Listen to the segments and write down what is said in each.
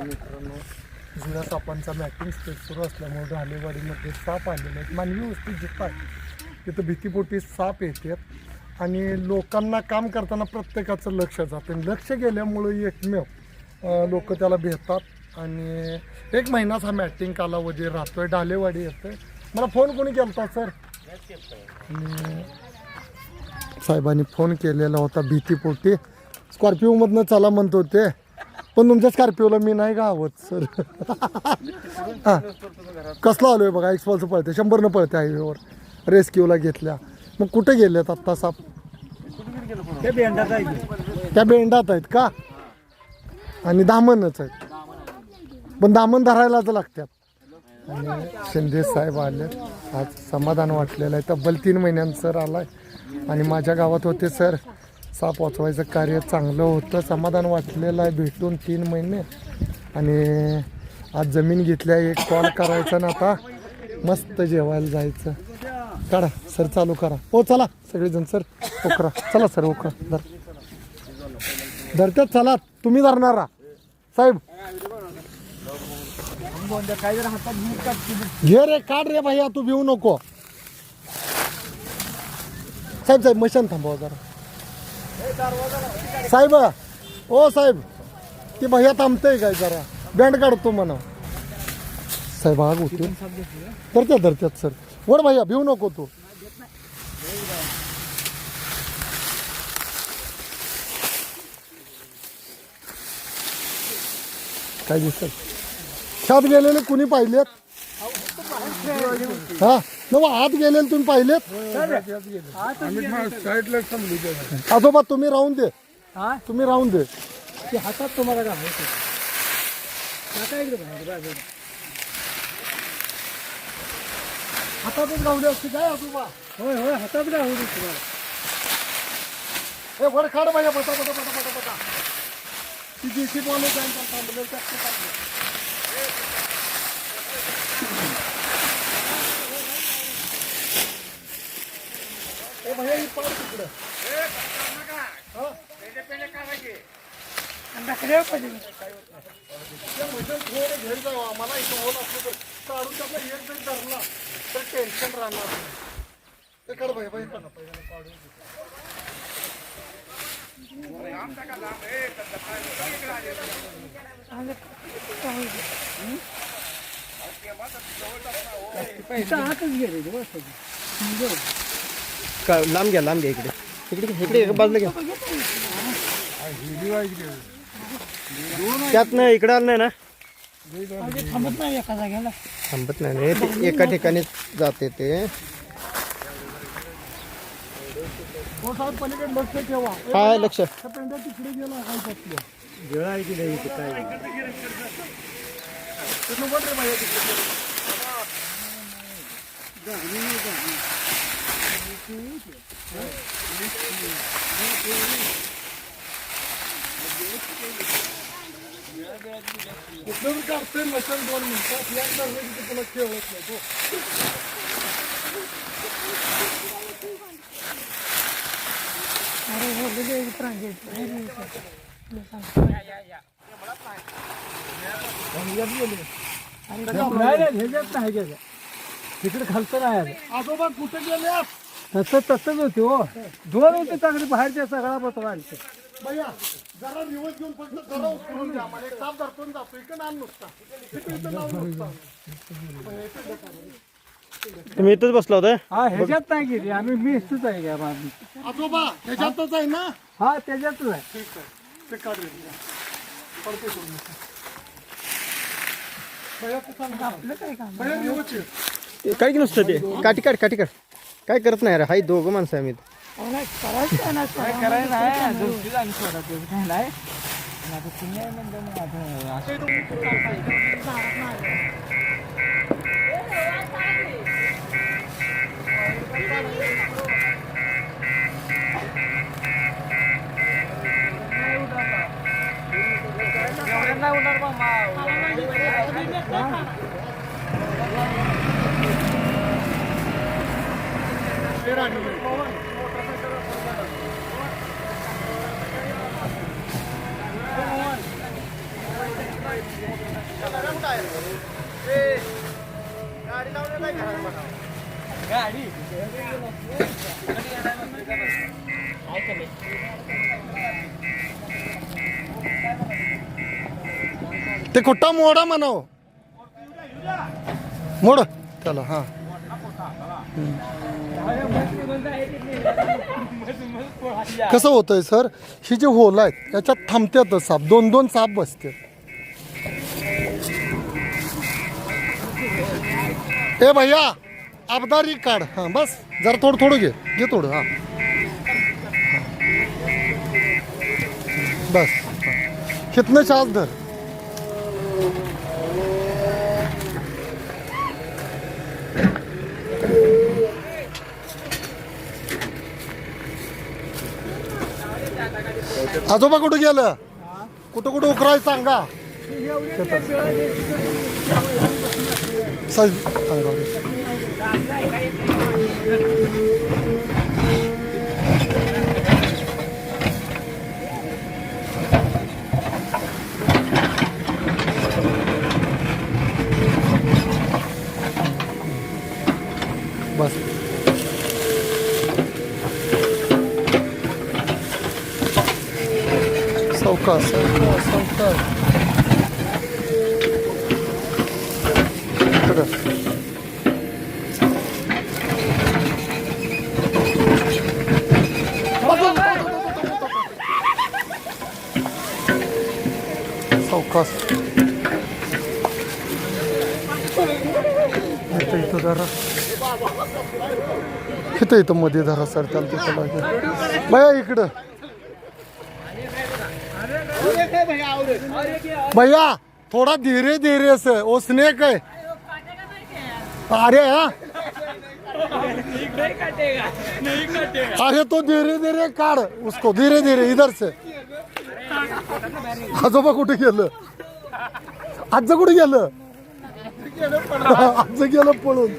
मित्रांनो, जुन्या सापांचा matting stage सुरू असल्यामुळे ढालेवाडीमध्ये साप आलेले आहेत. मानवी वस्ती जिथं आहे तिथं भीतीपोटी साप येतात आणि लोकांना काम करताना प्रत्येकाचं लक्ष जातं. लक्ष गेल्यामुळे एकमेव लोक त्याला भेटतात आणि 1 महिनाच हा मॅटिंग कालावधी राहतोय. ढालेवाडी येतोय. मला फोन कोणी केला होता सर? आणि साहेबांनी फोन केलेला होता भीतीपोटी. स्कॉर्पिओमधनं चला म्हणत होते, पण तुमच्या स्कॉर्पिओला मी नाही गावत सर. हां, कसला आलो आहे बघा, एक्सपॉल्स पळते, 100 पळते हायवेवर. रेस्क्यूला घेतल्या. मग कुठे गेलेत आत्ता साप? त्या बेंडात आहेत का? आणि दामनच आहेत, पण दामन धरायलाच लागतात. आणि शिंदे साहेब आले, आज समाधान वाटलेलं आहे. तब्बल 3 महिन्यांसर आलाय आणि माझ्या गावात होते सर. साप वाचवायचं कार्य चांगलं होतं, समाधान वाटलेलं आहे भेटून 3 महिने. आणि आज जमीन घेतल्या, एक कॉल करायचा ना, आता मस्त जेवायला जायचं. काढा सर, चालू करा. हो चला सगळेजण सर, ओकरा चला सर, ओकरा धरत्यात. चला तुम्ही धरणारा साहेब, घे रे, काढ रे भैया, तू भिवू नको. साहेब मशीन थांबवा जरा. साहेब, ओ साहेब, ती भैया थांबतंय काय जरा, बँड काढतो म्हणा. साहेब आग होते, धरत्यात सर. वर भैया, भिवू नको तू. काय दिसत? शात गेलेले कुणी पाहिलेत? हा नव आत गेलेले तुम्ही पाहिलेत? आजोबा तुम्ही राहून दे, तुम्ही राहून दे. हातात तुम्हाला काय हातातच गावले असते काय आजोबा? होय होय, हातात काय होऊ तुम्हाला. हे वर काढ माझ्या, पटा पटा पटा पटा पटा. ती जेसीबी वाले थांबले. ए भैया, ही पाड तिकडं. थोडं घेऊन जावं आम्हाला. इथं होत असलं तर काढून त्यातला एक जण धरला तर टेन्शन राहणार नाही. ते काढ भैया, भैया काढ काढून. लांब घ्या इकडे इकडे बाजूला घ्या. त्यात नाही, इकडे आलं नाही ना. थांबत नाही एका जागेला, थांबत नाही, एका ठिकाणी जाते ते. पलीकडे लक्ष ठेवा. काय लक्ष? पेंड्या तिकडे गेला काढतोय मशीन 2 मिनिटात. तुला खेळत नाही तो. तिकडे खालचं नाही. आजोबा कुठे गेले? तसंच होते हो. 2 होते चांगले बाहेरच्या, सगळा बसवा. भैया जरा रिवर्स घेऊन फक्त जरा उचलून द्या. मला एक ताप धरतो जातो. इकडे नाम नुसता, इथं नाव नुसता. तुम्ही इथंच बसला होता? हा, ह्याच्यात नाही गेली आम्ही. मी इथंच आहे का आजोबा? ह्याच्यातच आहे ना? हा, त्याच्यातच आहे. ठीक आहे, ते काढ पडते करून. भैया आपलं काय काम? भैया रिवर्स आहे. काय की नुसतं ते काठी काढ. काय करत नाही रे, हाय 2 माणसं आहे. आम्ही ते कुठं मोडा म्हणाव मोड त्याला हा कसं होतंय सर ही जी होल आहेत याच्यात थांबतात साप दोन दोन साप बसते ए भैया आबदारी काढ हां बस जरा थोडं थोडं घे थोडं हां बस कितनं शास धर आजोबा कुठं गेलं कुठं कुठं उकराय सांगा बस सावकाश सावकाश सावकाश सावकाश इथं जरा इथं मध्ये धरा सर त्याला तिथं लागेल भैया इकडं भैया थोड़ा धीरे धीरे से वो स्नेक है अरे हाँ अरे तो धीरे धीरे काढ उसको धीरे धीरे इधर से आजोबा कुठे गेलं आज कुठे गेलं आज गेलं पळून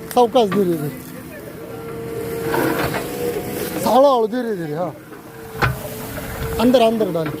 सावकाश धीरे धीरे हळूहळू धीरे धीरे हाँ अंदर अंदर डाल के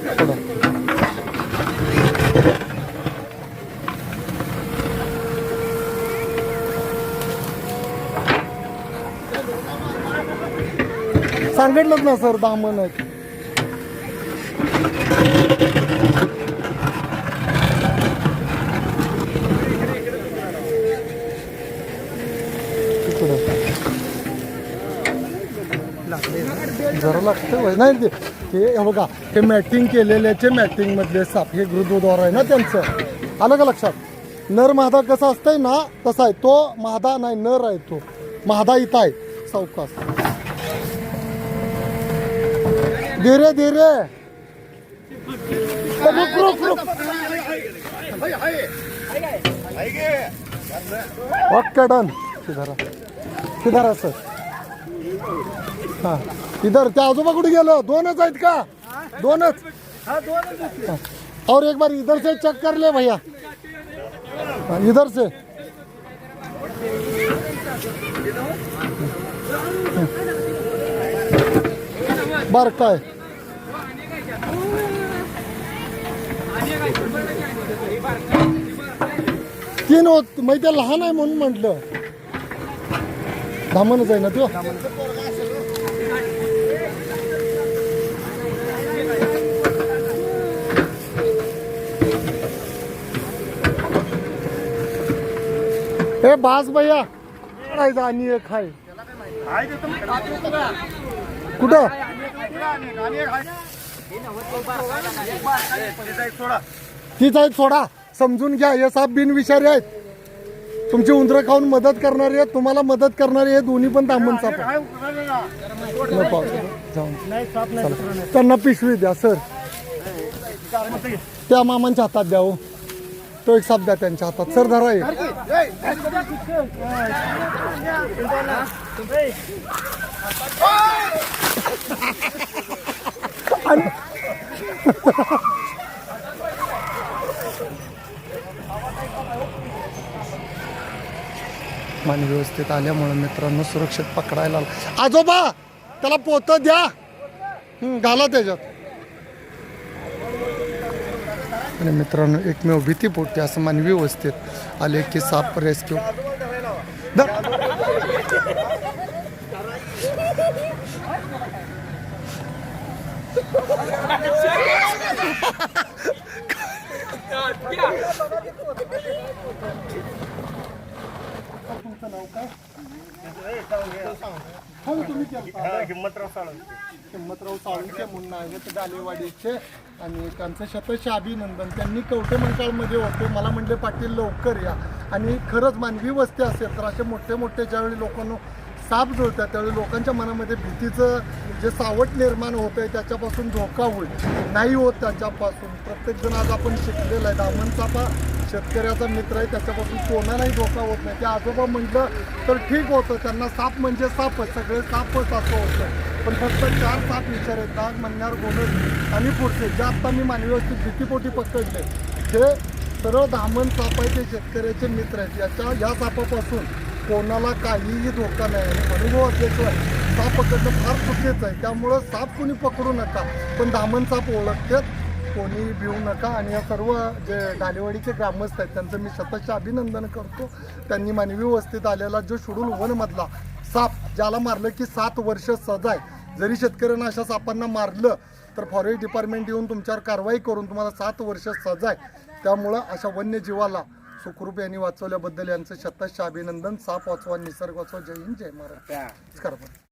थोड़ा सांगितलं ना सर दामन आहे जरा लागतं नाही ते हे बघा हे मॅटिंग केलेल्याचे मॅटिंग मधले साप हे गृहद्वार आहे ना त्यांचं आलं का लक्षात नर मादा कसा असतंय ना तसा आहे तो मादा नाही नर आहे तो मादा इथं आहे सावकाश धीरे धीरे ओके डन किधर सर हाँ इधर त्या आजोबा कुठे गेलं दोनच आहेत का दोनच और एक बार इधर से चेक कर ले भैया इधर से बार काय तीन होत माहिती ते लहान आहे म्हणून म्हटलं धामणच आहे ना तो ए बास भैया आणि एक आहे कुठं तीच आहेत सोडा समजून घ्या हे साप बिनविषारी आहेत तुमची उंदरं खाऊन मदत करणारे आहेत तुम्हाला मदत करणारे हे दोन्ही पण तांबन साप त्यांना पिशवी द्या सर त्या मामांच्या हातात द्या हो तो एक साप द्या त्यांच्या हातात सर धरा मानवी व्यवस्थित आल्यामुळे मित्रांनो सुरक्षित पकडायला आला. आजोबा त्याला पोतं द्या, घाला त्याच्यात. आणि मित्रांनो एकमेव भीतीपोटी असं मानवी व्यवस्थित आले की साप रेस्क्यू. तुमचं नाव काय? हिम्मतराव साळुंखे म्हणून आहेत डालेवाडीचे आणि त्यांचं शतश अभिनंदन. त्यांनी कवठे मंकाळमध्ये होते, मला म्हणले पाटील लवकर या. आणि खरंच मानवी वस्ती असेल तर असे मोठे मोठे ज्यावेळी लोकांना साप जुळतात त्यावेळी लोकांच्या मनामध्ये भीतीचं जे सावट निर्माण होतं आहे त्याच्यापासून धोका होईल, नाही होत त्याच्यापासून. प्रत्येकजण आज आपण शिकलेलं आहे. दामन साप हा शेतकऱ्याचा मित्र आहे, त्याच्यापासून कोणालाही धोका होत नाही. ते आजोबा म्हटलं तर ठीक होतं, त्यांना साप म्हणजे सापच, सगळे सापच असं होतं. पण फक्त 4 साप विचार आहेत, नाग, मन्यार, गोनस आणि पुढचे जे आत्ता मी मानवी वस्तीत भीतीपोटी पकडले ते सरळ दामन साप आहे, ते शेतकऱ्याचे मित्र आहेत. या सापापासून कोणाला काहीही धोका नाही. अनुभव असल्याशिवाय साप पकडणं फार चुकीचं आहे. त्यामुळं साप कोणी पकडू नका, पण दामन साप ओळखतात, कोणी भिवू नका. आणि या सर्व जे डालेवाडीचे ग्रामस्थ आहेत त्यांचं मी शतश अभिनंदन करतो. त्यांनी मानवी वस्तीत आलेला जो शुडूल वनमधला साप ज्याला मारलं की 7 वर्ष सजाय. जरी शेतकऱ्यांना अशा सापांना मारलं तर फॉरेस्ट डिपार्टमेंट येऊन तुमच्यावर कारवाई करून तुम्हाला 7 वर्ष सजाय. त्यामुळं अशा वन्यजीवाला सुखरूप यांनी वाचवल्याबद्दल यांचं शतश अभिनंदन. साप वाचवा, निसर्ग वाचवा. जय हिंद, जय महाराष्ट्र.